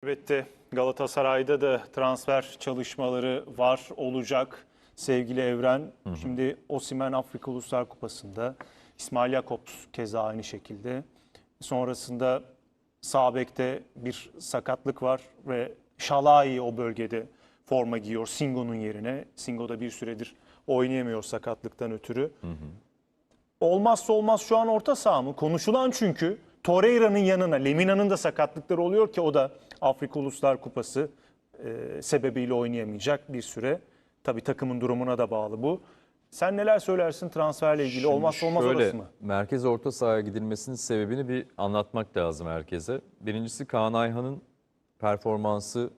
Elbette Galatasaray'da da transfer çalışmaları var, olacak sevgili Evren. Şimdi Osimhen Afrika Uluslar Kupası'nda, İsmail Jakobs keza aynı şekilde. Sonrasında sağ bekte bir sakatlık var ve Şalai o bölgede forma giyiyor Singo'nun yerine. Singo da bir süredir oynayamıyor sakatlıktan ötürü. Olmazsa olmaz şu an orta saha mı? Konuşulan çünkü Torreira'nın yanına Lemina'nın da sakatlıkları oluyor ki o da Afrika Uluslar Kupası sebebiyle oynayamayacak bir süre. Tabii takımın durumuna da bağlı bu. Sen neler söylersin transferle ilgili? Şimdi Olmazsa olmaz şöyle, orası mı? merkez orta sahaya gidilmesinin sebebini bir anlatmak lazım herkese. Birincisi Kaan Ayhan'ın performansı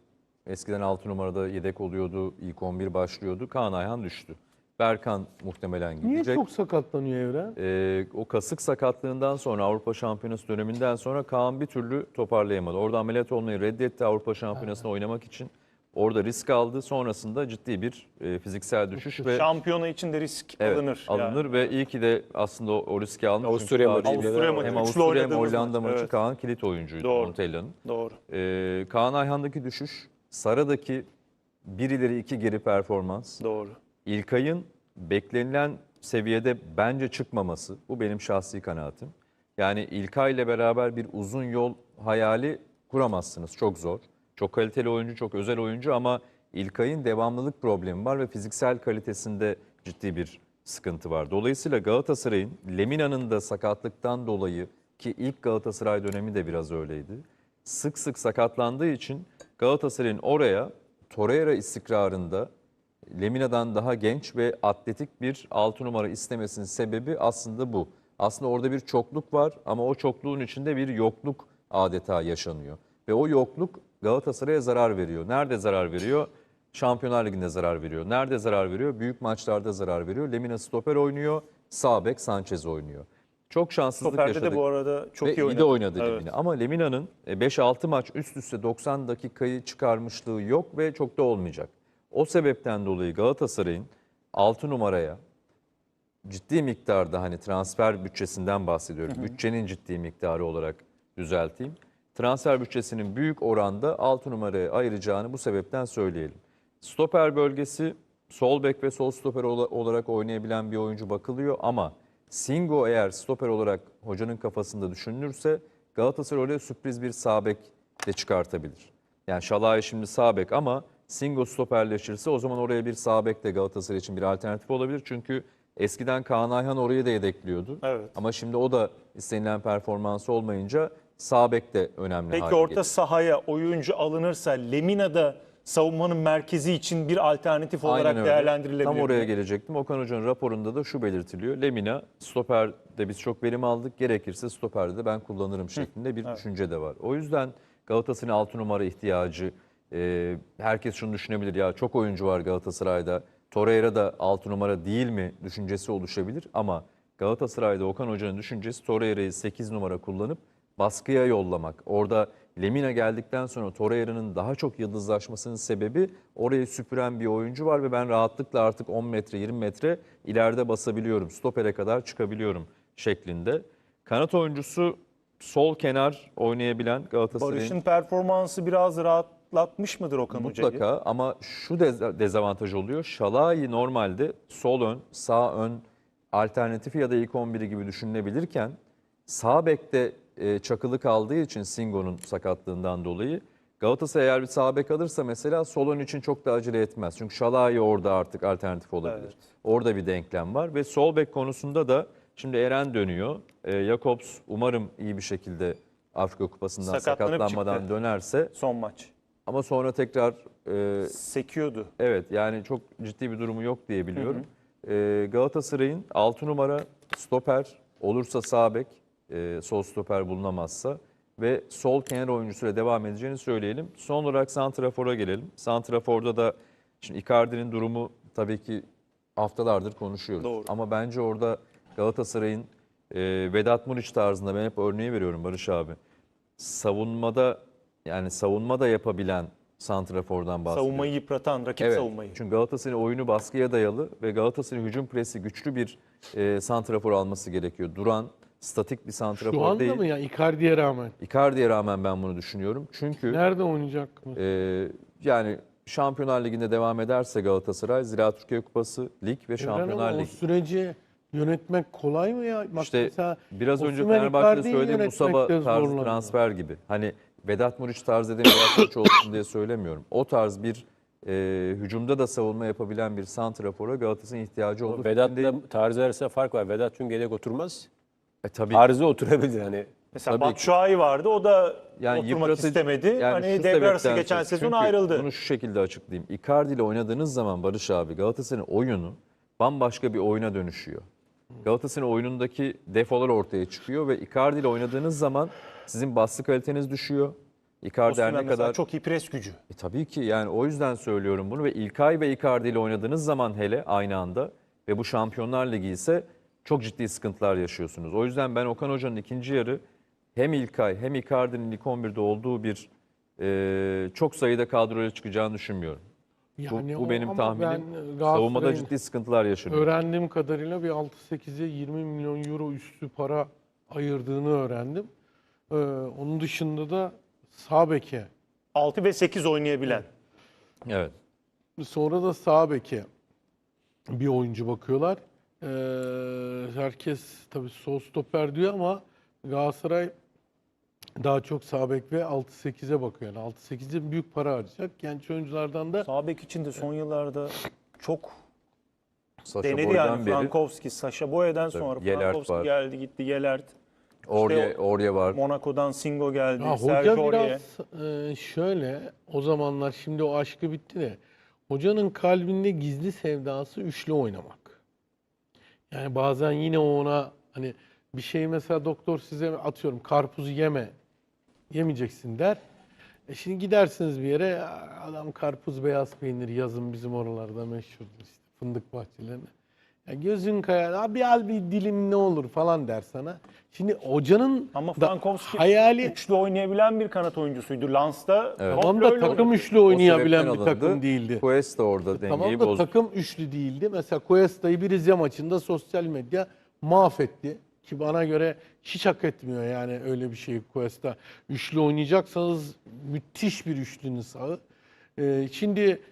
eskiden 6 numarada yedek oluyordu, ilk 11 başlıyordu. Kaan Ayhan düştü. Berkan muhtemelen Niye gidecek. çok sakatlanıyor Evren? O kasık sakatlığından sonra Avrupa Şampiyonası döneminden sonra Kaan bir türlü toparlayamadı. Orada ameliyat olmayı reddetti Avrupa Şampiyonası'na oynamak için. Orada risk aldı. Sonrasında ciddi bir fiziksel düşüş ve Şampiyona için de risk evet, alınır. alınır ve iyi ki de aslında o riski almış. Avusturya Çünkü maçı. Avusturya maçı. hem Üçlü Avusturya hem oynadığımız Hollanda maç. maçı Evet. Kaan kilit oyuncuydu Doğru. Montella'nın. Doğru. Kaan Ayhan'daki düşüş, Sara'daki bir ileri iki geri performans, Doğru. İlkay'ın beklenilen seviyede bence çıkmaması, bu benim şahsi kanaatim. Yani İlkay'la beraber bir uzun yol hayali kuramazsınız, çok zor. Çok kaliteli oyuncu, çok özel oyuncu ama İlkay'ın devamlılık problemi var ve fiziksel kalitesinde ciddi bir sıkıntı var. Dolayısıyla Galatasaray'ın Lemina'nın da sakatlıktan dolayı, ki ilk Galatasaray dönemi de biraz öyleydi, sık sık sakatlandığı için Galatasaray'ın oraya Torreira istikrarında Lemina'dan daha genç ve atletik bir 6 numara istemesinin sebebi aslında bu. Aslında orada bir çokluk var ama o çokluğun içinde bir yokluk adeta yaşanıyor. Ve o yokluk Galatasaray'a zarar veriyor. Nerede zarar veriyor? Şampiyonlar Ligi'nde zarar veriyor. Nerede zarar veriyor? Büyük maçlarda zarar veriyor. Lemina stoper oynuyor, sağ bek Sanchez oynuyor. Çok şanssızlık Stoper'de yaşadık. de bu arada çok Ve iyi oynadı. de oynadı Evet. Lemina. Ama Lemina'nın 5-6 maç üst üste 90 dakikayı çıkarmışlığı yok ve çok da olmayacak. O sebepten dolayı Galatasaray'ın 6 numaraya ciddi miktarda, hani transfer bütçesinden bahsediyorum. Bütçenin ciddi miktarı olarak düzelteyim. Transfer bütçesinin büyük oranda 6 numaraya ayıracağını bu sebepten söyleyelim. Stoper bölgesi, sol bek ve sol stoper olarak oynayabilen bir oyuncu bakılıyor ama Singo eğer stoper olarak hocanın kafasında düşünülürse Galatasaray oraya sürpriz bir sağ bek de çıkartabilir. Yani Şalai şimdi sağ bek ama Singo stoperleşirse o zaman oraya bir sağ bek de Galatasaray için bir alternatif olabilir. Çünkü eskiden Kaan Ayhan orayı da yedekliyordu. Evet. Ama şimdi o da istenilen performansı olmayınca sağ bek de önemli Peki hale orta geliyor. sahaya oyuncu alınırsa Lemina da savunmanın merkezi için bir alternatif olarak Aynen öyle. değerlendirilebilir Tam oraya mi? gelecektim. Okan Hoca'nın raporunda da şu belirtiliyor. Lemina stoperde biz çok verim aldık. Gerekirse stoperde de ben kullanırım şeklinde bir düşünce de var. O yüzden Galatasaray'ın 6 numara ihtiyacı, herkes şunu düşünebilir, ya çok oyuncu var Galatasaray'da, Torreira da 6 numara değil mi düşüncesi oluşabilir. Ama Galatasaray'da Okan Hoca'nın düşüncesi Torreira'yı 8 numara kullanıp baskıya yollamak. Orada Lemina geldikten sonra Torreira'nın daha çok yıldızlaşmasının sebebi orayı süpüren bir oyuncu var ve ben rahatlıkla artık 10 metre 20 metre ileride basabiliyorum. Stopere kadar çıkabiliyorum şeklinde. Kanat oyuncusu sol kenar oynayabilen Galatasaray'ın Barış'ın performansı biraz rahatlatmış mıdır Okan Hoca'yı? mutlaka, ama şu dezavantaj oluyor. Şalai normalde sol ön, sağ ön alternatifi ya da ilk 11'i gibi düşünülebilirken sağ bekte çakılı kaldığı için Singo'nun sakatlığından dolayı Galatasaray eğer bir sağ bek alırsa mesela sol ön için çok da acele etmez. Çünkü Şalai orada artık alternatif olabilir. Evet. Orada bir denklem var ve sol bek konusunda da şimdi Eren dönüyor. Jakobs umarım iyi bir şekilde Afrika Kupası'ndan Sakatlanıp sakatlanmadan çıktı. dönerse, Son maç. ama sonra tekrar Sekiyordu. evet, yani çok ciddi bir durumu yok diye biliyorum. Galatasaray'ın 6 numara stoper olursa sağ bek, sol stoper bulunamazsa ve sol kenar oyuncusuyla devam edeceğini söyleyelim. Son olarak santrafora gelelim. Santraforda da şimdi Icardi'nin durumu tabii ki haftalardır konuşuyoruz. Doğru. Ama bence orada Galatasaray'ın Vedat Muriç tarzında, ben hep örneği veriyorum Barış abi, savunmada, yani savunma da yapabilen santrafordan bahsediyorum. Savunmayı yıpratan, rakip Evet. savunmayı. Çünkü Galatasaray'ın oyunu baskıya dayalı ve Galatasaray'ın hücum presi güçlü bir santrafor alması gerekiyor. Duran, statik bir Şu santrafor anda değil. mı ya Icardi'ye rağmen? Icardi'ye rağmen ben bunu düşünüyorum. Çünkü Nerede oynayacak mı? yani Şampiyonlar Ligi'nde devam ederse Galatasaray, Zira Türkiye Kupası, Lig ve Evren, Şampiyonlar ama o Ligi. süreci yönetmek kolay mı ya? Bak İşte mesela biraz önce Osimhen, Fenerbahçe'de Icardi'yi söylediğim Musaba yönetmekte tarzı zorlanıyor. transfer gibi. Hani Vedat Muriç tarzı dediğim Vedat Muriç olsun diye söylemiyorum. O tarz bir hücumda da savunma yapabilen bir santrafora Galatasaray'ın ihtiyacı olduğu fikrindeyim. Vedat'la tarzı arasında fark var. Vedat çünkü yedek oturmaz. Tabii Tarzı oturabilir hani. Mesela Tabii ki. Batshuayi vardı. O da yani oturmak yıpratıcı, istemedi. yani Hani şu devre arası sebepten geçen sezon çünkü ayrıldı. Bunu şu şekilde açıklayayım. Icardi ile oynadığınız zaman Barış abi Galatasaray'ın oyunu bambaşka bir oyuna dönüşüyor. Galatasaray'ın oyunundaki defolar ortaya çıkıyor ve Icardi ile oynadığınız zaman sizin baskı kaliteniz düşüyor. Icardi her Osimhen ne mesela kadar çok iyi pres gücü. tabii ki yani o yüzden söylüyorum bunu ve İlkay ve Icardi ile oynadığınız zaman hele aynı anda ve bu Şampiyonlar Ligi ise çok ciddi sıkıntılar yaşıyorsunuz. O yüzden ben Okan Hoca'nın ikinci yarı hem İlkay hem Icardi'nin ilk 11'de olduğu bir çok sayıda kadroya çıkacağını düşünmüyorum. Bu benim ama tahminim. ben Savunmada Galatasaray'ın ciddi sıkıntılar yaşanıyor. öğrendiğim kadarıyla bir 6-8'e 20 milyon euro üstü para ayırdığını öğrendim. Onun dışında da sağ beke, 6 ve 8 oynayabilen. Evet. sonra da sağ beke bir oyuncu bakıyorlar. Herkes tabii sol stoper diyor ama Galatasaray daha çok sağ bek ve 6-8'e bakıyor. Yani 6-8'e büyük para harcayacak. Genç oyunculardan da Sağ bek için de son yıllarda çok Saşa denedi Boy'dan yani. beri Sacha Sasha Boy'dan sonra Yelert Frankowski var. geldi gitti. Yelert. Oraya var. Monaco'dan Singo geldi. ya Sergio hoca Aurier. biraz şöyle, o zamanlar şimdi o aşkı bitti de hocanın kalbinde gizli sevdası üçlü oynamak. Yani bazen yine ona hani bir şey mesela doktor size atıyorum karpuzu yemeyeceksin der. Şimdi gidersiniz bir yere adam karpuz beyaz peynir yazın bizim oralarda meşhur işte fındık bahçelerinde. Ya gözün kayar abi al bir dilim ne olur falan der sana. Şimdi hocanın Ama da Frankowski hayali üçlü oynayabilen bir kanat oyuncuydu. Lens'ta Evet. tamam komple da öyle takım oynadı. üçlü O oynayabilen sebepten bir takım alındı. değildi. Cuesta orada dengeyi Tamam da bozdu. takım üçlü değildi. Mesela Cuesta'yı bir Rize maçında sosyal medya mahvetti. Ki bana göre hiç hak etmiyor yani öyle bir şey Cuesta. Üçlü oynayacaksanız müthiş bir üçlünün sağı. Şimdi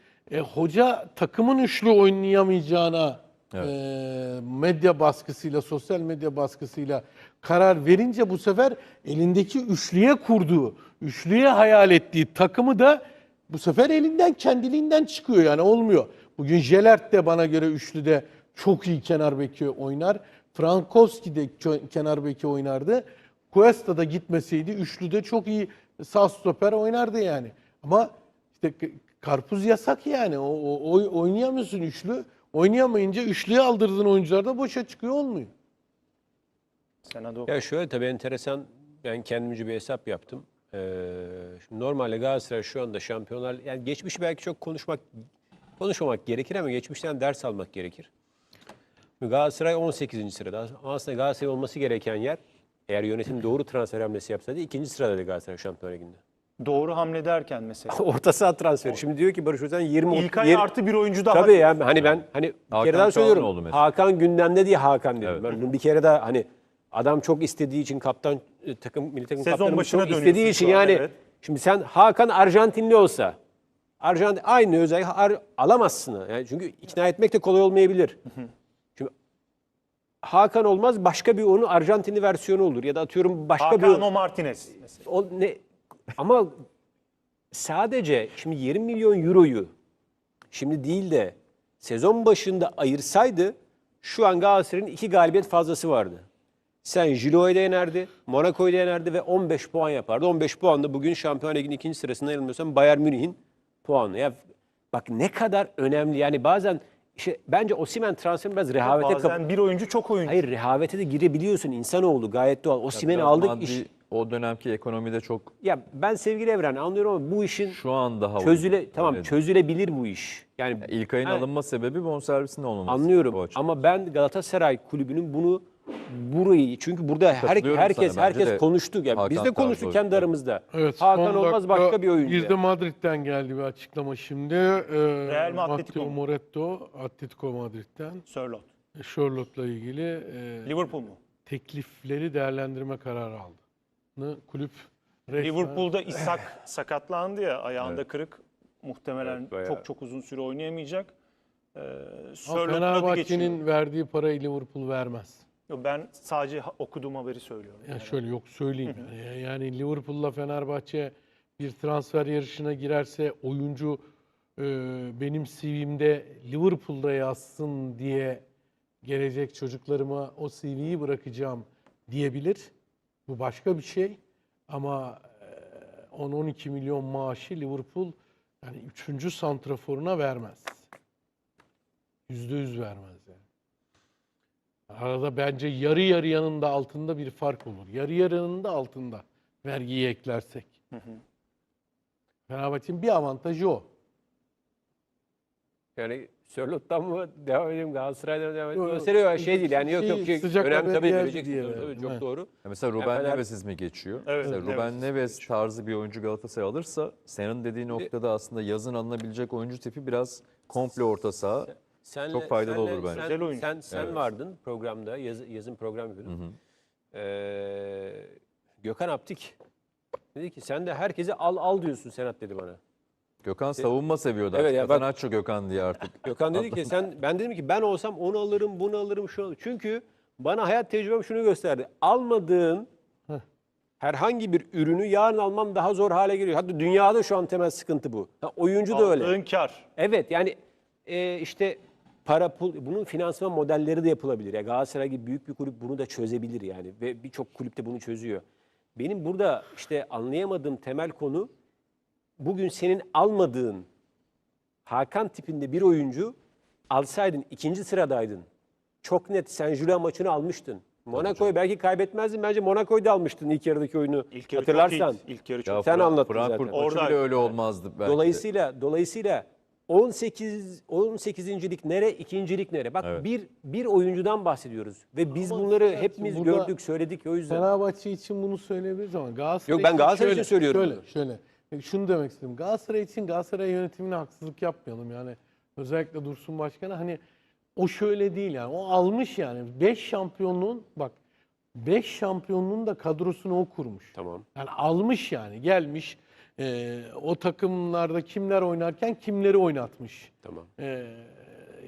hoca takımın üçlü oynayamayacağına medya baskısıyla, sosyal medya baskısıyla karar verince bu sefer elindeki üçlüye kurduğu, üçlüye hayal ettiği takımı da bu sefer elinden kendiliğinden çıkıyor yani olmuyor. Bugün Jelert de bana göre üçlüde çok iyi kenar beki oynar. Frankowski de kenar beki oynardı. Cuesta da gitmeseydi üçlüde çok iyi sağ stoper oynardı yani. Ama işte karpuz yasak yani. Oynayamıyorsun üçlü. Oynayamayınca üçlüye aldırdığın oyuncular da boşa çıkıyor olmuyor. Senado. Ya şöyle tabii enteresan, ben kendimce bir hesap yaptım. Şimdi normalde Galatasaray şu anda şampiyonlar, yani geçmişi belki çok konuşmamak gerekir ama geçmişten ders almak gerekir. Galatasaray 18. sırada. Aslında Galatasaray olması gereken yer, eğer yönetim doğru transfer hamlesi yapsaydı 2. sırada Galatasaray Şampiyonlar Ligi'nde. Doğru hamle derken mesela. Orta saha transferi. Şimdi diyor ki Barış Özen 20 İlkay artı bir oyuncu daha. Tabii yani hani ben hani bir Hakan kere daha Çalhanoğlu söylüyorum. mesela. Hakan gündemde diye Hakan dedim. Evet. Ben bunu bir kere daha hani adam çok istediği için kaptan milli takım Sezon kaptanı başına çok istediği dönüyorsun için şu an, yani evet. şimdi sen Hakan Arjantinli olsa aynı özelliği alamazsın. Yani çünkü ikna etmek de kolay olmayabilir. Şimdi Hakan olmaz, başka bir onun Arjantinli versiyonu olur ya da atıyorum başka bir Hakan Martinez. Mesela. o ne ama sadece şimdi 20 milyon euroyu şimdi değil de sezon başında ayırsaydı şu an Galatasaray'ın 2 galibiyet fazlası vardı. Sen Giroud'u da yenerdi, Monaco'yu da yenerdi ve 15 puan yapardı. 15 puan da bugün Şampiyonlar Ligi'nin ikinci sırasında yanılmıyorsam Bayern Münih'in puanı. Ya bak ne kadar önemli. Yani bazen işte bence Osimhen transferi biraz rehavete Bazen bir oyuncu çok oyuncu. Hayır, rehavete de girebiliyorsun, insanoğlu, gayet doğal. Osimhen'i Biraz aldık maddi, iş. o dönemki ekonomide çok Ya ben sevgili Evren anlıyorum ama bu işin şu an daha tamam öyle. çözülebilir bu iş. Yani İlkay'ın Ha, alınma sebebi bonservisinin olmaması. anlıyorum bu açıdan. ama ben Galatasaray kulübünün burayı çünkü burada Katılıyorum herkes sana, bence de konuştuk ya. Biz Hakan de konuştuk tarzı kendi oyuncu. aramızda. Evet, Hakan son olmaz, dakika başka bir oyuncu. Bir de Madrid'den geldi bir açıklama şimdi. Real mi, Atletico Matteo mu? Moretto, Atletico Madrid'den. Sörloth. Charlotte'la ilgili Liverpool mu? teklifleri değerlendirme kararı aldı. Kulüp resmen Liverpool'da İshak sakatlandı ya, ayağında kırık. Muhtemelen Evet, bayağı. çok uzun süre oynayamayacak. ama Sörlot'un adı geçiyor. Fenerbahçe'nin verdiği parayı Liverpool vermez. Ben sadece okuduğum haberi söylüyorum. Ya şöyle yok söyleyeyim. Yani Liverpool'la Fenerbahçe bir transfer yarışına girerse oyuncu benim CV'mde Liverpool'da yazsın diye gelecek çocuklarıma o CV'yi bırakacağım diyebilir. Bu başka bir şey. Ama 10-12 milyon maaşı Liverpool yani 3. santraforuna vermez. %100 vermez yani. Arada bence yarı yarıyanın da altında bir fark olur. Yarı yarının da altında vergiyi eklersek. Fenerbahçe'nin bir avantajı o. Yani Sörlot'tan mı devam edeyim, Galatasaray'dan mı devam edeyim? Yok, Mesele yok, şey değil yani, yok sıcak önemli haber tabii, geldi vereceksin diye tabii, verdim. çok Evet. doğru. Mesela Ruben Fener- Neves ismi geçiyor. Evet, Mesela Neves Ruben ismi Neves geçiyor. tarzı bir oyuncu Galatasaray alırsa senin dediğin noktada aslında yazın alınabilecek oyuncu tipi biraz komple orta saha. Çok faydalı olur bence. Güzel oyuncu. Sen Evet. vardın programda, yazın program yapıyordun. Gökhan Aptik dedi ki sen de herkese al diyorsun Senat, dedi bana. Gökhan savunma seviyordu. Evet Evet, ya, bak- Catenaccio Gökhan diye artık. Gökhan dedi ki ben dedim ki ben olsam onu alırım, bunu alırım, şunu alırım. Çünkü bana hayat tecrübem şunu gösterdi. Almadığın herhangi bir ürünü yarın alman daha zor hale geliyor. Hatta dünyada şu an temel sıkıntı bu. Oyuncu da öyle. Aldığın kar. Evet yani işte para pul, bunun finansman modelleri de yapılabilir. Ya Galatasaray gibi büyük bir kulüp bunu da çözebilir yani ve birçok kulüp de bunu çözüyor. Benim burada işte anlayamadığım temel konu, bugün senin almadığın Hakan tipinde bir oyuncu alsaydın, ikinci sıradaydın. Çok net Saint-Gilloise maçını almıştın. Monaco'yu belki kaybetmezdin. Bence Monaco'yu da almıştın ilk yarıdaki oyunu. İlk yarı Hatırlarsan. çok iyiydi. İlk yarı Ya çok Sen anlattın Frankfurt zaten. maçı Orada- bile öyle olmazdı belki. Dolayısıyla 18. nere, ikincilik nere? Bak Evet. bir oyuncudan bahsediyoruz ve biz Ama bunları Serhat'cığım hepimiz burada gördük, söyledik o yüzden. Fenerbahçe için bunu söyleyebiliriz ama Galatasaray Yok, ben Galatasaray için söylüyorum Şöyle, bunu. şöyle. Şunu demek istedim. Galatasaray için Galatasaray yönetimine haksızlık yapmayalım. Yani özellikle Dursun Başkan'a, hani o şöyle değil yani. O almış yani. 5 şampiyonluğun, bak 5 şampiyonluğun da kadrosunu o kurmuş. Tamam. Yani almış yani. Gelmiş o takımlarda kimler oynarken kimleri oynatmış. Tamam.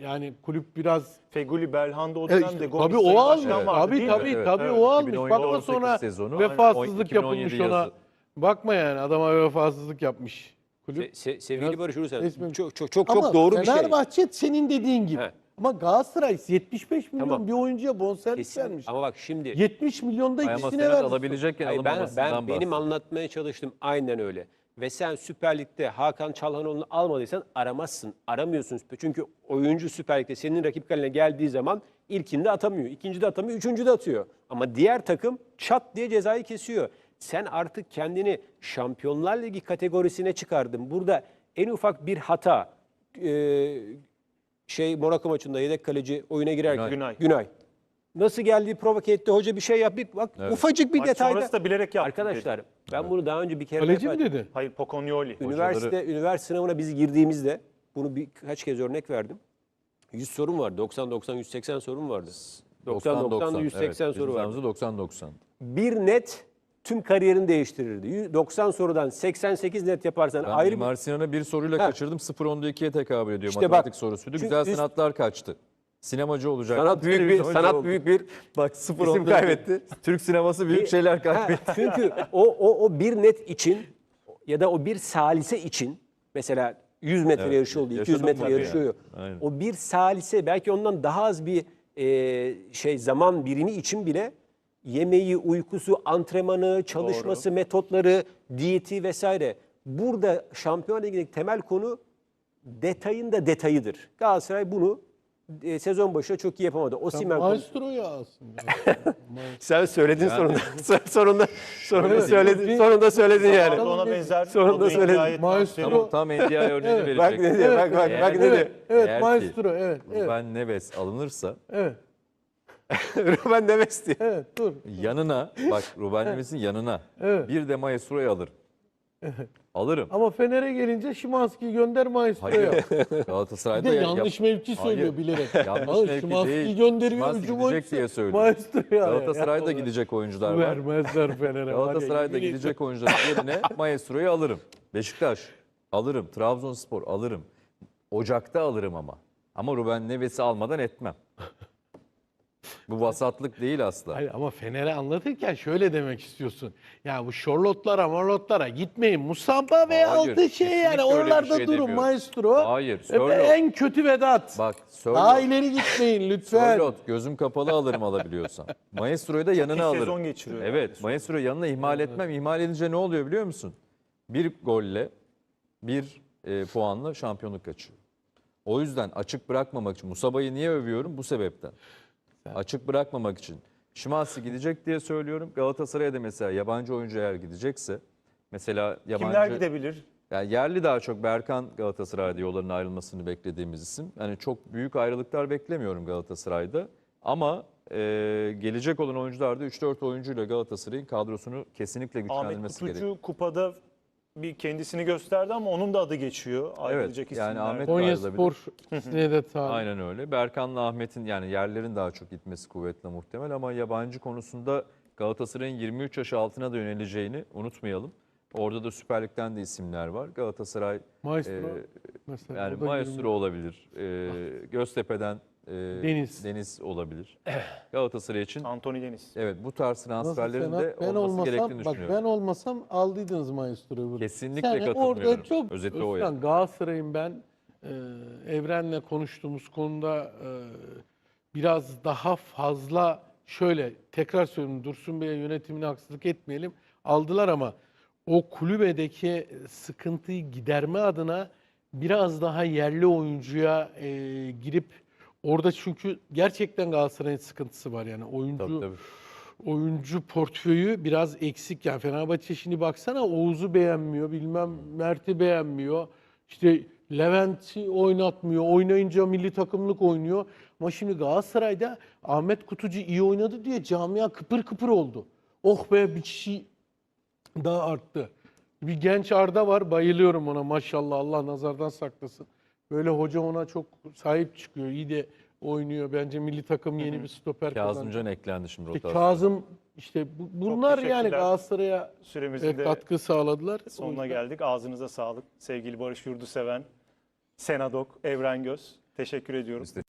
Yani kulüp biraz Feguli, Belhanda o dönemde işte, gol tabii sayı o almış. başkan vardı, Tabii değil tabii mi? tabii Evet. o almış. 2017 Bakma 18 sonra sezonu, vefasızlık 2017 yapılmış ona. yazı. Bakma yani adama vefasızlık yapmış kulüp. Sevgili Biraz Barış Ulusen, resmen- çok Ama doğru bir şey. Fenerbahçe senin dediğin gibi. He. Ama Galatasaray 75 milyon Tamam. bir oyuncuya bonservis Kesin. vermiş. Ama bak şimdi 70 milyon da Ama ikisine Senat vermiş. alabilecekken hayır, alamamasından benim bahsediyor. anlatmaya çalıştım aynen öyle. Ve sen Süper Lig'de Hakan Çalhanoğlu'nu almadıysan aramazsın. Aramıyorsun. Çünkü oyuncu Süper Lig'de senin rakip kaline geldiği zaman ilkinde atamıyor, ikincide atamıyor, üçüncüde atıyor. Ama diğer takım çat diye cezayı kesiyor. Sen artık kendini Şampiyonlar Ligi kategorisine çıkardın. Burada en ufak bir hata, Monaco maçında yedek kaleci oyuna girerken Günay. nasıl geldiği provoke etti, hoca bir şey yaptı. Bak ufacık bir Maç detayda. sonrası da bilerek yaptı. Arkadaşlar ben bunu daha önce bir kere Kaleci mi dedi? Hayır, Pocognoli. üniversite sınavına biz girdiğimizde bunu birkaç kez örnek verdim. 100 sorun vardı. 90 180 sorun vardı. 90 180 evet, soru vardı. 90-90. Bir net tüm kariyerini değiştirirdi. 90 sorudan 88 net yaparsan Ben ayrı bir... Mimar Sinan'ı bir soruyla Ha. kaçırdım. 0-10'da 2'ye tekabül ediyor. İşte Matematik bak, sorusuydu. çünkü Güzel üst- sanatlar kaçtı. Sinemacı olacak. sanat büyük bir Bak isim 0-10'da kaybetti. Türk sineması büyük şeyler Ha, kaybetti. çünkü o bir net için ya da o bir salise için, mesela 100 metre Evet, yarışı oldu, 200 yaşadım metre tabii yarışıyor. yani. Aynen. O bir salise belki ondan daha az bir zaman birimi için bile yemeği, uykusu, antrenmanı, çalışması, metotları, diyeti vesaire. Burada Şampiyonlar Ligi'ndeki temel konu detayın da detayıdır. Galatasaray bunu sezon başında çok iyi yapamadı. Osimhen Maestro'yu alsın. sen söyledin sonunda. sonunda Evet. söyledin. Sonunda söyledin yani. Ona Tamam, benzer. sonunda o da söyledim. hikayet Maestro- transferi. Tam NDI örneğini verecek. Bak ne diyor, bak Eğer- ne diyor. Evet Eğer ki maestro evet. Evet. Ruben Neves alınırsa Evet. Ruben Neves diyor. Evet dur. yanına, bak Ruben Neves'in yanına Evet. bir de Maestro'yu alır. Alırım. Ama Fener'e gelince Szymański'yi gönder Maestro'ya. Bir Galatasaray'da de yanlış mevki söylüyor Hayır. bilerek. Yanlış Hayır, mevki Szymański'yi değil. gönderiyor. Szymański Hücum gidecek oyuncusu diye söylüyor. Maestro'ya. Galatasaray'da gidecek oyuncular var. Vermezler Fener'e. Galatasaray'da gidecek oyuncuların yerine Maestro'yu alırım. Beşiktaş alırım. Trabzonspor alırım. Ocak'ta alırım ama. Ama Ruben Neves'i almadan etmem. Bu vasatlık değil asla. Hayır, ama Fener'e anlatırken şöyle demek istiyorsun. Ya bu Charlotte'lara, Marlotte'lara gitmeyin. Musamba ve Hayır, altı şey yani kesinlikle öyle bir oralarda şey durun demiyorum. Maestro. Hayır, Sörloth. En kötü Vedat. Bak Daha Sörloth. ileri gitmeyin lütfen. Sörloth gözüm kapalı alırım alabiliyorsam. Maestro'yu da yanına iyi alırım. sezon geçiriyor Evet, Maestro'yu yanına ihmal etmem. İhmal edince ne oluyor biliyor musun? Bir golle, bir puanla şampiyonluk kaçıyor. O yüzden açık bırakmamak için, Musaba'yı niye övüyorum? Bu sebepten. Açık bırakmamak için. Szymański gidecek diye söylüyorum. Galatasaray'a da mesela yabancı oyuncu eğer gidecekse, mesela yabancı... Kimler gidebilir? Yani yerli daha çok Berkan Galatasaray'da yolların ayrılmasını beklediğimiz isim. Yani çok büyük ayrılıklar beklemiyorum Galatasaray'da. Ama gelecek olan oyuncular da 3-4 oyuncuyla Galatasaray'ın kadrosunu kesinlikle Ahmet güçlendirmesi Kutucu gerekiyor. kupada bir kendisini gösterdi ama onun da adı geçiyor. Ayrılacak yani isimler. Ahmet- Konya ayrılabilir. Spor ikisine de tabi. Aynen öyle. Berkan'la Ahmet'in yani yerlerin daha çok gitmesi kuvvetle muhtemel ama yabancı konusunda Galatasaray'ın 23 yaş altına da yöneleceğini unutmayalım. Orada da Süper Lig'den de isimler var. Galatasaray Maestro. e, Mesela yani o da Maestro olabilir. Göztepe'den Deniz. olabilir. Galatasaray için Anthony Deniz. evet bu tarz Nasıl transferlerin Senat? de Ben olması olmasam, gerektiğini bak düşünüyorum. ben olmasam aldıydınız Maestro'yu burada. Kesinlikle Yani katılmıyorum. orada çok Özeti o Özkan, yani. Galatasaray'ın ben Evren'le konuştuğumuz konuda biraz daha fazla şöyle tekrar söylüyorum, Dursun Bey'e yönetimine haksızlık etmeyelim, aldılar ama o kulübedeki sıkıntıyı giderme adına biraz daha yerli oyuncuya girip orada, çünkü gerçekten Galatasaray'ın sıkıntısı var yani oyuncu Tabii. oyuncu portföyü biraz eksik. Yani Fenerbahçe şimdi baksana, Oğuz'u beğenmiyor, bilmem Mert'i beğenmiyor. İşte Levent'i oynatmıyor. Oynayınca milli takımlık oynuyor. Ama şimdi Galatasaray'da Ahmet Kutucu iyi oynadı diye camia kıpır kıpır oldu. Oh be, bir kişi daha arttı. Bir genç Arda var. Bayılıyorum ona maşallah. Allah nazardan saklasın. Böyle hoca ona çok sahip çıkıyor. İyi de oynuyor. Bence milli takım yeni bir stoper kazandı. Kazımcan eklendi şimdi İşte rotasyona. Kazım, işte bunlar yani teşekkürler. Galatasaray'a Süremizin de katkı sağladılar. O sonuna yüzden- geldik. Ağzınıza sağlık. Sevgili Barış Yurduseven, Senadok, Evren Göz. Teşekkür ediyorum. Biz de